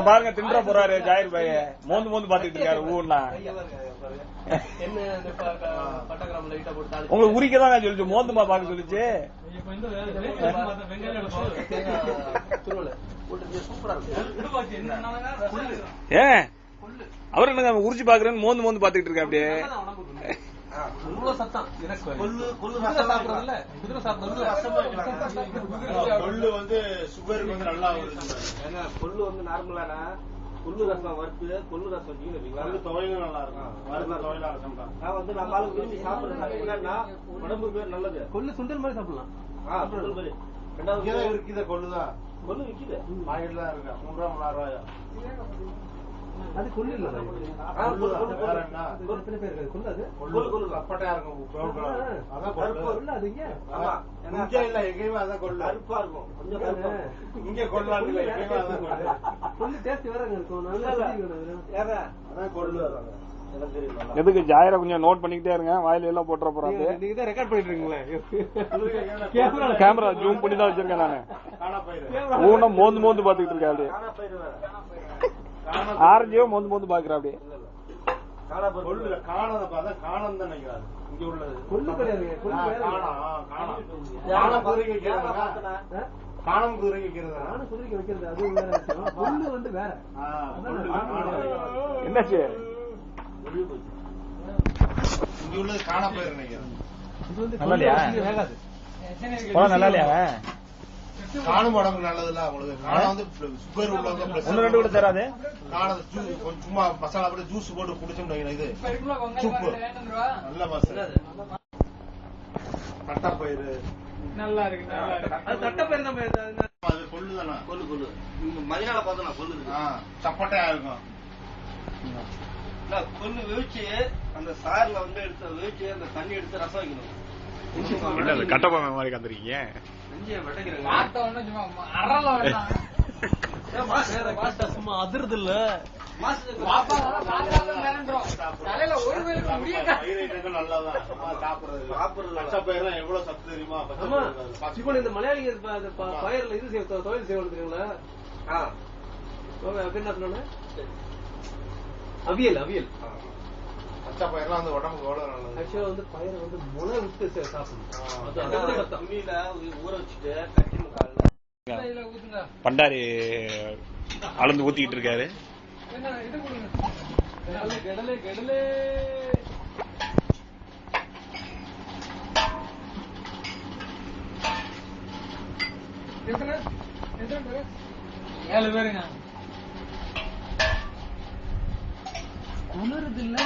பாருங்க தின்ற போறாரு ஜாயிர் பாய் மோந்து மோந்து பாத்துக்கிட்டு இருக்காரு ஊர்னா உங்களுக்கு உரிக்கதான் சொல்லிச்சு மோந்துமா பாக்க சொல்லிச்சு. ஏன் அவரு என்னங்க உரிச்சு பாக்குறேன்னு மோந்து மோந்து பாத்துக்கிட்டு இருக்கா அப்படியே. கொள்ளு வந்து சுகருக்கு வந்து நல்லா கொள்ளு வந்து நார்மலானா கொள்ளு ரசம் வறுத்து கொள்ளு ரசம் வச்சுக்கீங்க துவையிலும் நல்லா இருக்கும். வறுத்த துவையில ரசம் தான் நான் வந்து நம்ம ஆளுக்கு விரும்பி சாப்பிடுறேன். உடம்புக்கு நல்லது. கொள்ளு சுண்டல் மாதிரி சாப்பிடலாம். சுண்டல் மாதிரி. ரெண்டாவது விற்கித கொள்ளுதான் கொள்ளு விற்கிது மார்க்கெட்ல தான் இருக்கு. 3 ரூபா 4 ரூபாயா அது கொள்ளு இல்ல சப்பட்டையா இருக்கும். இல்ல எங்கேயுமே அதான் கொள்ளு அருப்பா இருக்கும். கொஞ்சம் இங்க கொள்ளாது இல்ல எங்கேயுமே அதான் கொள்ளு டேஸ்ட் வேற இருக்கும். அதான் கொள்ளு. எதுக்கு ஜாயிர கொஞ்சம் நோட் பண்ணிக்கிட்டே இருங்க. வாயில எல்லாம் போட்டுற போறாங்க. நீங்க தான் ரெக்கார்ட் பண்ணிட்டு இருக்கீங்களே. கேமரா ஜூம் பண்ணி தான் வச்சிருக்கேன் நானு. ஊன மோந்து மோந்து பாத்துக்கிட்டு இருக்கேன் அப்படியே. ஆரஞ்சியோ மோந்து மோந்து பாக்குறேன் அப்படியே. காணம் தான் நினைக்கிறாரு இங்க உள்ளது. காணம் குதிரைக்கு வைக்கிறது குதிரைக்கு வைக்கிறது அது கொள்ளு வந்து வேற. என்னாச்சு இங்க உள்ளது காணப்பயிர் நினைக்கிறேன். நல்லா இல்லையா வேகாது. நல்லா இல்லையா காணும் உடம்புக்கு நல்லது இல்ல உங்களுக்கு. காணம் வந்து சுகர் உள்ளவங்க 1-2 கூட தராது. காணம் சும்மா மசாலா போட்டு ஜூஸ் போட்டு குடிச்சோம். இது சூப்பு நல்ல மசாலா. தட்டப்பயிறு நல்லா இருக்கு. அது தட்டப்பயிறு நம்ம அது கொள்ளுதானா கொள்ளு கொள்ளு மதினால பார்த்தா கொள்ளு சப்பட்டையா இருக்கும். கொள்ளு வேவிச்சு அந்த சார்ல வந்து எடுத்து வேவிச்சு அந்த தண்ணி எடுத்து ரசம் வைக்கணும். கட்டப்பொம்மை மாதிரி கந்துருக்கீங்க. சும்மா அதிர்து இல்ல எவ்வளவு சத்து தெரியுமா. இந்த மலையாளிங்க பயிர்ல இது தொழில் செய்வாங்க. என்ன சொன்ன அவியல் அவியல் பச்சை பயிரெல்லாம் வந்து உடம்புக்கு எவ்வளவு நல்லது. ஆக்சுவலா வந்து பயிரை வந்து முளை விட்டு சாப்பிடணும். துணியில ஊற வச்சுட்டு கட்டின காலைல பண்டாரி அளந்து ஊத்திக்கிட்டு இருக்காரு. ஏழு பேருங்க குளிருது இல்ல.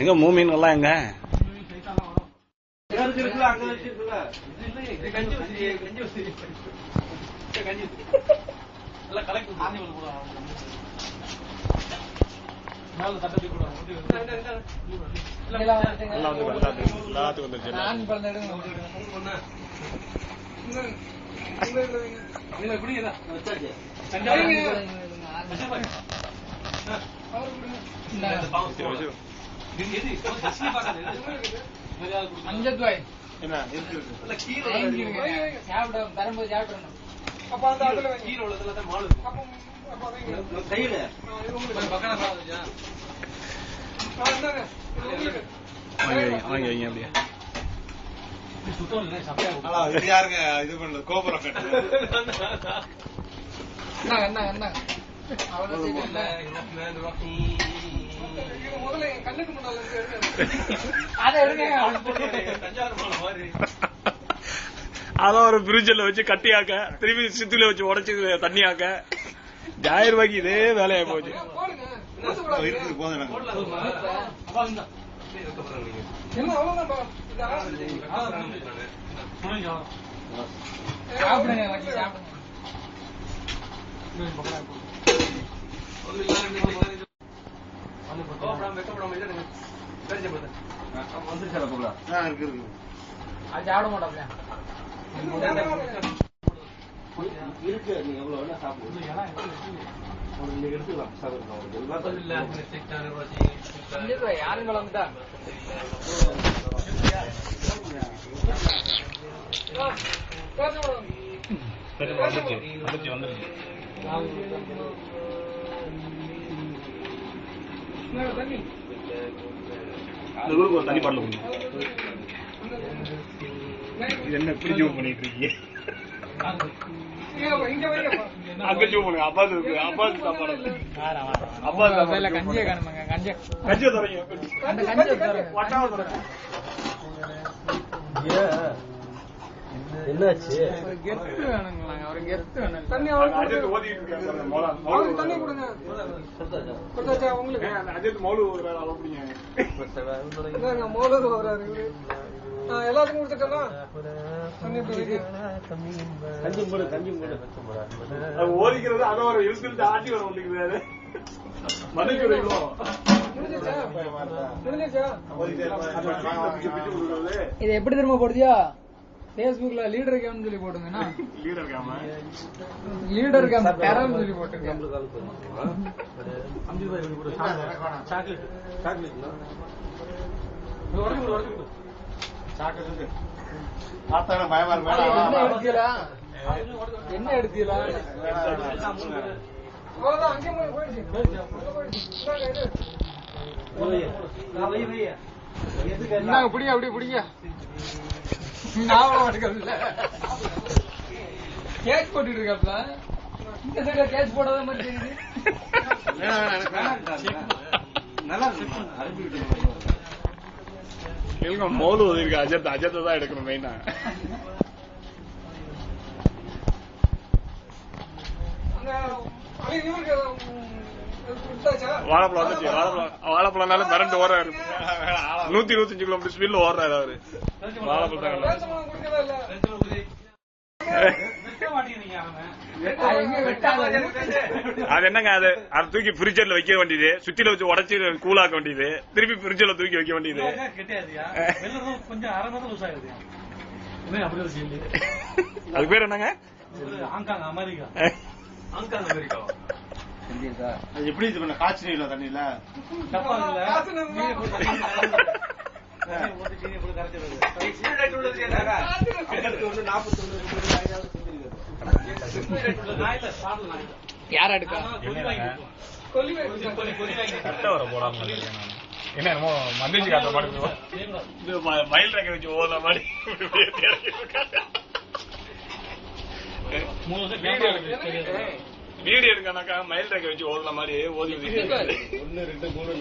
எங்க மூமீன் எல்லாம் எங்க இருக்குல்ல அங்க வச்சிருக்குல்ல கஞ்சி எல்லாம் கலெக்ட் பண்ணி தரும்போது சாப்பிடணும். அப்ப அந்த அதுல கீழே உள்ளதுல மாடு கையில யாருங்க இது பண்ண கோபுரம் முதல்ல கண்ணுக்கு முன்னால அதான் ஒரு பிரிட்ஜில் வச்சு கட்டியாக்க திரும்பி சித்தில வச்சு உடச்சு தண்ணியாக்க ஜாயிரம் ரூபாய்க்கு இதே வேலையா போச்சு. சாப்பிட மாட்டோம் இருக்கு. நீ எவ்வளவு சாப்பிடுங்க. யாரும் கலந்துட்டா தண்ணி தண்ணி பாடல என்ன எப்படி ஜூம் பண்ணிட்டு இருக்கீங்க அங்க ஜூம் பண்ணுங்க அப்பாஸ் இருக்கு அப்பாஸ் சாப்பாடு அப்பாஸ் சாப்பாடு கஞ்சியை காணுமாங்க கஞ்சியை தரீங்க என்னாச்சு கெத்து வேணுங்களாங்க ஒரு கெத்து வேணும் தண்ணி ஓதிட்டு இருக்காங்க தண்ணி கொடுங்க கொடுத்தாச்சா உங்களுக்கு அஜித் மௌலு அப்படிங்க மோலு வர்றாரு எல்லாத்துக்கும் கொடுத்துட்டா கஞ்சி மூடு ஓதிக்கிறது அதை ஒரு இழுத்து ஆட்டி வர வந்துக்கிறாரு மதுக்கு இது எப்படி திரும்ப போடுதியா பேஸ்புக்ல லீடர் கேம்னு சொல்லி போட்டுங்கன்னா லீடர் கேம் டெரர்னு சொல்லி போட்டுங்க என்ன எடுத்தீங்களா பிடிங்க அப்படி பிடிங்க கேட்ச் போட்டுட்டு இருக்காப்ல இந்த சைடுல கேட்ச் போடாத மாதிரி தெரியுது மௌலு இருக்கு அஜத்தை தான் எடுக்கணும் மெயினா வாழைப்பழம் வந்துச்சு வாழைப்பழம்னால மிரண்டு ஓடுறாரு 125 கிலோமீட்டர் ஸ்பீட்ல ஓடுறாரு அவரு வாழைப்பழம் அது என்னங்க அது தூக்கி ஃப்ரிட்ஜர்ல வைக்க வேண்டியது சுத்தில வச்சு உடச்சி கூலாக்க வேண்டியது திருப்பி ஃப்ரிட்ஜர்ல தூக்கி வைக்க வேண்டியது அது பேர் என்னங்க எப்படி இது பண்ண காய்ச்சல் தண்ணியில யார் எடுக்கா என்னமோ மந்திரிச்சு காட்டுற மாதிரி மயில் ரேக்க வச்சு ஓடுற மாதிரி வீடியோ எடுக்கனாக்கா மயில் ரேக்க வச்சு ஓடுற மாதிரி ஓதி 1 2 3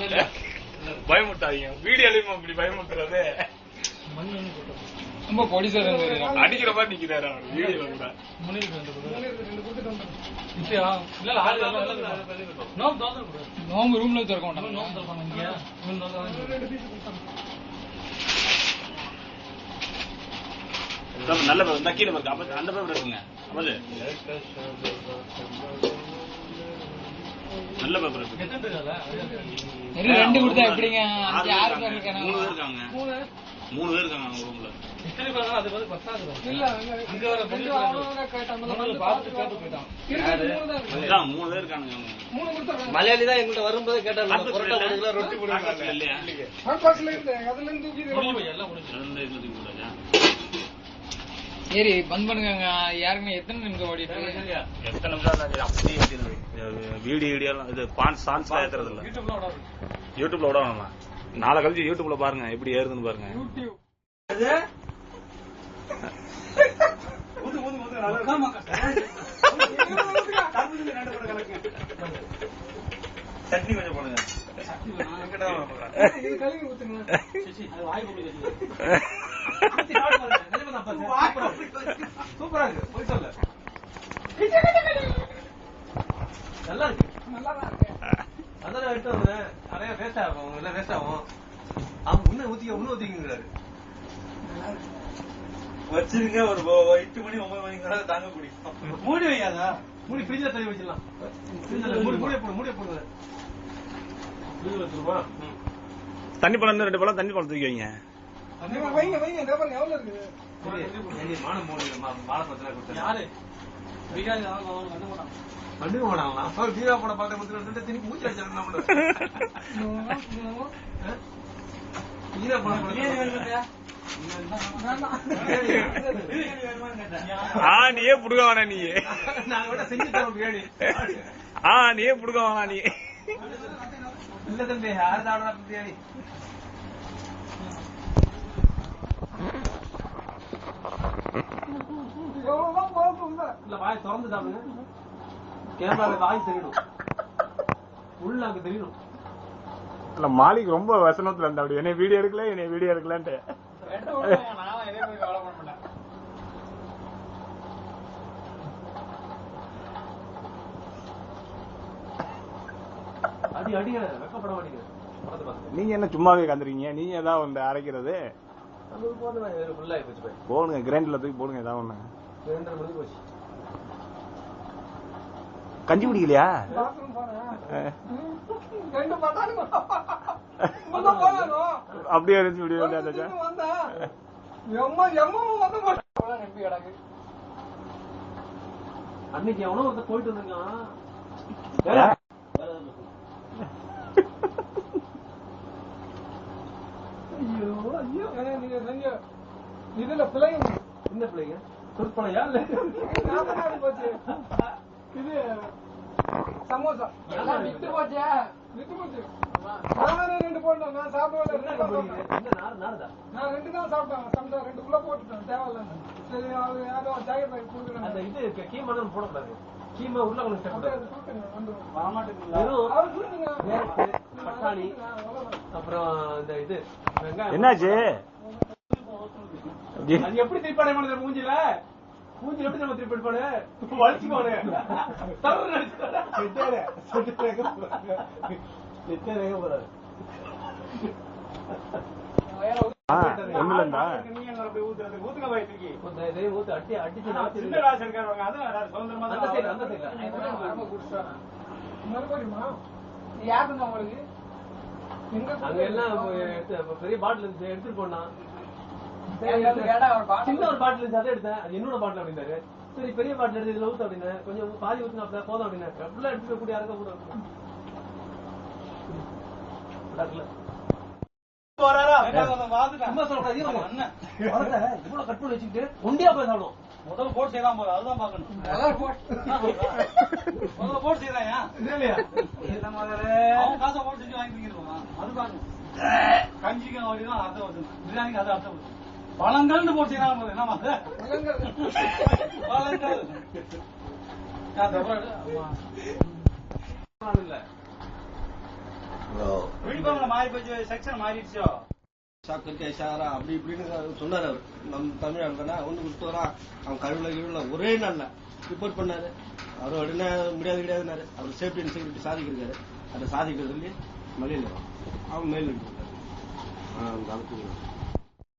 4 பயமுட்டாதீங்க வீடியோலயும் அப்படி பயமுட்டுறது ரொம்ப போலீஸா அடிக்கிற மாதிரி நிக்கிறாரு அவர் வீடியோல கூட நோம்பு ரூம்ல திறக்க மாட்டாங்க நல்ல பேர் கீழே இருக்கு அந்த பேர் இருக்குங்க நல்ல பேப்பர் இருக்கு 2 கொடுத்தா எப்படிங்க 6 பேர் இருக்காங்க 3 பேர் இருக்காங்க அவங்க ரூம்ல மலையாளி தான் எங்கள்கிட்ட வரும்போது கேட்டாங்க ரொட்டி சரி பந்த் பண்ணுங்க யாருக்குமே எத்தனை நிமிஷம் ஓடிட்டு எத்தனை நிமிஷம் அப்படியே வீடியோ இது சான்ஸ் ஏத்துறது இல்ல யூடியூப்ல விட வேணாம் நாளை கழிச்சு யூடியூப்ல பாருங்க எப்படி ஏறுதுன்னு பாருங்க சட்னி கொஞ்சம் போடுங்க சூப்பரா இருக்கு போய் சொல்ல நல்லா இருக்கு அதான் எடுத்து வந்தேன் நிறைய வேஸ்ட் ஆகும் எல்லாம் வேஸ்ட் ஆகும் அவங்க முன்ன ஊத்திக்கிறாரு வச்சிருங்க ஒரு 8 மணி 9 மணிக்கு தாங்க பிடிக்கும் மூடி வைக்காதா மூடி ஃப்ரிட்ஜ்ல தள்ளி வச்சிடலாம் மூடிய போடுங்க தண்ணி பழம் 2 பழம் தண்ணி பழம் தூக்கி வைங்க வைங்க வைங்க இந்த பாருங்க எவ்வளவு இருக்குது. மானம் போடுங்க மாலை பத்தினா கொடுத்தா யாரு பிரியாணி வந்து போட்டான் கண்டுக்க மாட்டாங்களா அவர் பீரா போட பார்த்து கொடுத்துட்டு திரும்பி மூச்சு அடிச்சாங்க பீரா போட நீயே புடுக்க வேணா நீ நாங்க விட செஞ்சு தரோம் பிரியாணி நீயே புடுக்க வேணா நீ இல்ல தம்பி யாரு சாப்பிடா பிரியாணி இல்ல வாய் திறந்து சாப்பிடுங்க கேமரால வாய் தெரியணும் உள்ள அங்க தெரியணும் இல்ல மாலிக் ரொம்ப வசனத்துல இருந்தா அப்படி என்னை வீடியோ எடுக்கலன்ட்டு அடி அடிக்கிற வெக்கப்பட மாட்டேங்கிற நீங்க என்ன சும்மாவே கந்துறீங்க நீங்க ஏதாவது ஒன்று அரைக்கிறது போடுங்க கிரைண்டர்ல தூக்கி போடுங்க ஏதாவது ஒண்ணு கஞ்சி குடிக்கலையா அப்படியே இருந்துச்சு வீடியோ அன்னைக்கு எவனோ ஒருத்தர் போயிட்டு வந்திருக்கான் இதுல பிள்ளைங்க என்ன பிள்ளைங்க சொற்பனையா இல்ல போச்சு இது சமோசா விட்டு போச்சு நானே 2 போட்டேன் நான் சாப்பிடுவேன் நான் 2 தான் சாப்பிட்டேன் சமோசா 2 கிலோ போட்டுட்டேன் தேவையில்ல சரி யாரோ ஜாக்கெட் பாக்கெட் கொடுக்குறேன் அந்த இது கீமா தான் போடக்கூடாது கீமா உருளைக்கிழங்கு பட்டாணி அப்புறம் இந்த இது என்னாச்சு அது எப்படி திருப்பாடே பண்ணுற மூஞ்சில எப்படி நம்ம திருப்பாடு வலிச்சுக்கோனே பெரிய பாட்டில் எடுத்துட்டு போனா சின்ன ஒரு பாட்டில் இருந்துச்சு அதை எடுத்தேன் அது என்னோட பாட்டில் அப்படின்னாரு சரி பெரிய பாட்டில் எடுத்து இதுல ஊத்து அப்படின்னா கொஞ்சம் பாதி ஊத்துனா அப்படின்னா போதும் அப்படின்னா அப்படிலாம் எடுத்துக்க கூடிய யாருக்க கூட இவ்வளவு கட் பண்ணி வச்சுக்கிட்டு ஒண்டியா போய் சாப்பிடும் முதல்ல போட்டு செய்யலாம் போது அதுதான் பாக்கணும் முதல்ல போட்டு செய்யறான் காசை போட்டு செஞ்சு வாங்கிருக்கோம் அது பாருங்க கஞ்சிக்கு அப்படிதான் அர்த்தம் வருது பிரியாணிக்கு அது அர்த்தம் வருது பழங்கள்னு போட்டு செய்யலாம் போது என்னமா பழங்கள் இல்ல விழுப்புரம்ல மாறி போச்சு செக்ஷன் மாறிடுச்சோ சாக்கத்தை சாரா அப்படி இப்படின்னு சொன்னாரு அவர் நம்ம தமிழ் தானே ஒண்ணு கொடுத்து வரான் அவன் கழுவுல ஒரே நாள்ல ரிப்போர்ட் பண்ணாரு அவரு உடனே முடியாது கிடையாதுனாரு அவர் சேஃப்டி அண்ட் செக்யூரிட்டி சாதிக்கிறாரு அதை சாதிக்கிறது சொல்லி மலையில அவன் மேல் எடுத்துருக்காரு